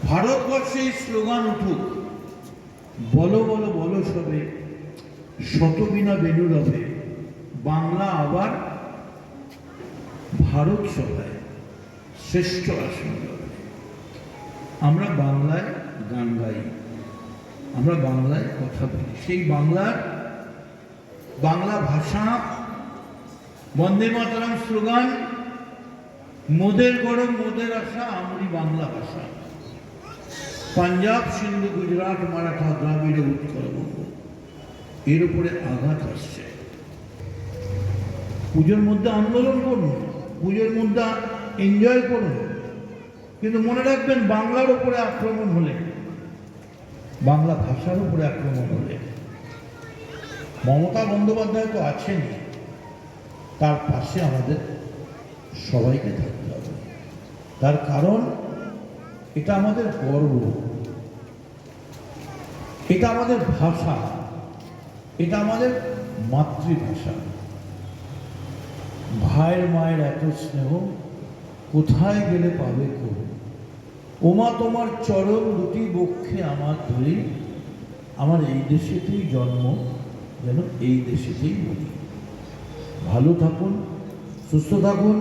ভারতবর্ষে এই স্লোগান উঠুক, বলো বলো বলো সবে, শতবিনা বেনুরবে, বাংলা আবার ভারত সভায় শ্রেষ্ঠ আসন পাবে। আমরা বাংলায় গান গাই, আমরা বাংলায় কথা বলি, সেই বাংলা ভাষা, বন্দে মাতরম স্লোগান, মোদের গরম মোদের আশা, আমরি বাংলা ভাষা, পাঞ্জাব সিন্ধু গুজরাট মারাঠা দ্রাবিড় উৎকল বঙ্গ, এর উপরে আঘাত আসছে। পুজোর মধ্যে আন্দোলন করুন, পুজোর মধ্যে এনজয় করুন, কিন্তু মনে রাখবেন বাংলার উপরে আক্রমণ হলে, বাংলা ভাষার উপরে আক্রমণ হলে, মমতা বন্দ্যোপাধ্যায় তো আছেনই, তার পাশে আমাদের সবাইকে থাকতে হবে। তার কারণ এটা আমাদের গর্ব, এটা আমাদের ভাষা, এটা আমাদের মাতৃভাষা। ভাইয়ের মায়ের এত স্নেহ কোথায় গেলে পাবে কেউ, ওমা তোমার চরণ দুটি বক্ষে আমার ধরি, আমার এই দেশেতেই জন্ম, যেন এই দেশেতেই মরি। ভালো থাকুন, সুস্থ থাকুন।